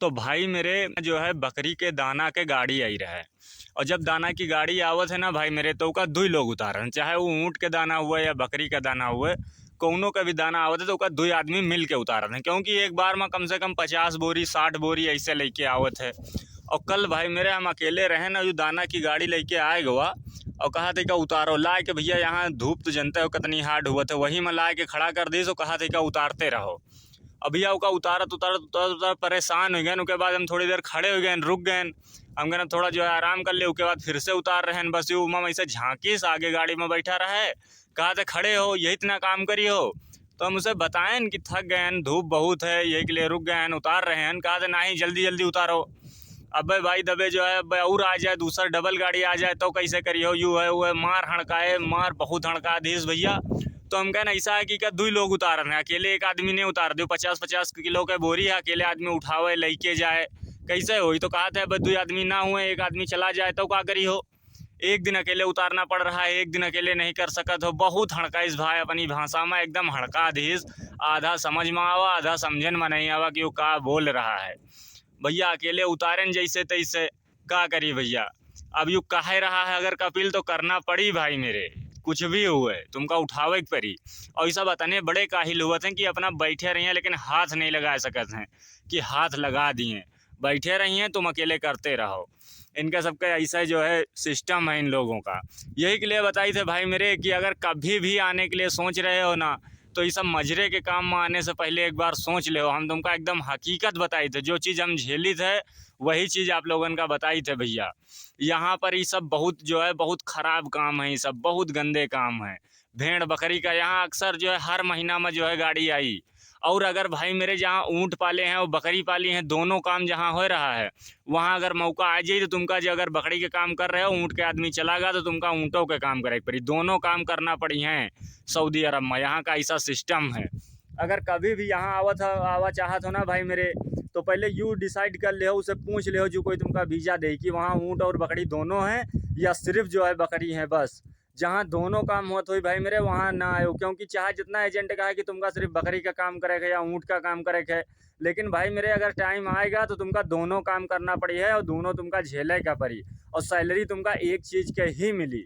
तो भाई मेरे जो है बकरी के दाना के गाड़ी आई रहा है। और जब दाना की गाड़ी आवत है ना भाई मेरे, तो ओका दुई लोग उतारन, चाहे वो ऊँट के दाना हुए या बकरी का दाना हुए, कौनो का भी दाना आवत है तो ओका दुई आदमी मिल के उतारत हैं, क्योंकि एक बार में कम से कम 50 बोरी 60 बोरी ऐसे लेके आवत है। और कल भाई मेरे हम अकेले रहे ना, जो दाना की गाड़ी लेके आए गवा और कहा थे का उतारो, ला के भैया यहाँ धूप तो जनते हो कितनी हार्ड हुआ था, वही में ला के खड़ा कर दी, तो कहा थे का उतारते रहो। अब भैया उसका उतारत उतारत उतारत उतारत परेशान हो गए। उसके बाद हम थोड़ी देर खड़े हो गए, रुक गए, हम कहना थोड़ा जो है आराम कर ले। उसके बाद फिर से उतार रहे हैं, बस यू मम ऐसे झांकी से आगे गाड़ी में बैठा रहा है, कहा थे खड़े हो, यही इतना काम करी हो। तो हम उसे बताएं कि थक गए हैं, धूप बहुत है, यही के लिए रुक गए हैं, उतार रहे हैं। कहा थे नहीं जल्दी जल्दी उतारो। अबे भाई दबे जो है, अब और आ जाए दूसरा डबल गाड़ी आ जाए तो कैसे करियो, यू है वो है, मार हड़काए, मार बहुत हड़का दीस भैया। तो हम कहना ऐसा है कि क्या दुई लोग उतार रहे हैं, अकेले एक आदमी ने उतार दो, 50-50 किलो के बोरी है, अकेले आदमी उठावे लेके जाए, कैसे हो। तो कहा था दुई आदमी ना हुए, एक आदमी चला जाए तो क्या करी हो। एक दिन अकेले उतारना पड़ रहा है, एक दिन अकेले नहीं कर सकत हो। बहुत हड़काइस भाई, अपनी भाषा में एकदम हड़का दीस, आधा समझ में आवा आधा समझन में नहीं आवा कि वो का बोल रहा है। भैया अकेले उतारें जैसे तैसे, का करी भैया। अब यू कह रहा है अगर कपिल तो करना पड़ी भाई मेरे, कुछ भी हुए तुमका उठावे के पड़ी। और ऐसा बताने बड़े काहिल हुआ थे कि अपना बैठे रही हैं लेकिन हाथ नहीं लगा सकते हैं, कि हाथ लगा दिए, बैठे रही हैं तुम अकेले करते रहो। इनका सबका ऐसा जो है सिस्टम है इन लोगों का। यही के लिए बताई थे भाई मेरे कि अगर कभी भी आने के लिए सोच रहे हो ना, तो ये सब मजरे के काम में आने से पहले एक बार सोच ले। हम तुमका एकदम हकीकत बताई थे, जो चीज़ हम झेली थे वही चीज़ आप लोगों का बताई थे भैया। यहाँ पर ये सब बहुत जो है बहुत ख़राब काम है, ये सब बहुत गंदे काम है। भेड़ बकरी का यहाँ अक्सर जो है हर महीना में जो है गाड़ी आई। और अगर भाई मेरे जहाँ ऊँट पाले हैं और बकरी पाली हैं, दोनों काम जहाँ हो रहा है, वहाँ अगर मौका आ जाए तो तुमका जो अगर बकरी के काम कर रहे हो, ऊँट के आदमी चला गया तो तुमका ऊँटों के काम करे पड़ी, दोनों काम करना पड़ी हैं सऊदी अरब में। यहाँ का ऐसा सिस्टम है। अगर कभी भी यहाँ आवा चाहत हो ना भाई मेरे, तो पहले यू डिसाइड कर ले, उसे पूछ ले जो कोई तुमका वीज़ा दे कि वहाँ ऊँट और बकरी दोनों हैं या सिर्फ जो है बकरी है बस। जहाँ दोनों काम होत हुई भाई मेरे वहाँ ना आयो, क्योंकि चाहे जितना एजेंट का है कि तुमका सिर्फ बकरी का काम करे है या ऊँट का काम करे है, लेकिन भाई मेरे अगर टाइम आएगा तो तुमका दोनों काम करना पड़ी है और दोनों तुमका झेले का पड़ी, और सैलरी तुमका एक चीज़ के ही मिली।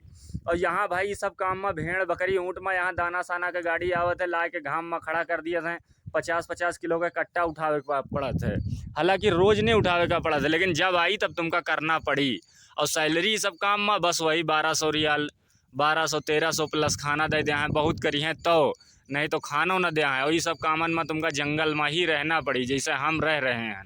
और यहाँ भाई ये सब काम में भेड़ बकरी ऊँट में यहाँ दाना साना के गाड़ी आवत है, ला के घाम में खड़ा कर दिए थे, 50-50 किलो का कट्टा उठावे का पड़ा था। हालांकि रोज नहीं उठावे का पड़ा था, लेकिन जब आई तब तुमका करना पड़ी। और सैलरी सब काम में बस वही 1200 रियाल, 1200-1300 प्लस खाना दे दिया है, बहुत करी हैं तो, नहीं तो खाना न दिया है। और ये सब कामन में तुमका जंगल में ही रहना पड़ी जैसे हम रह रहे हैं।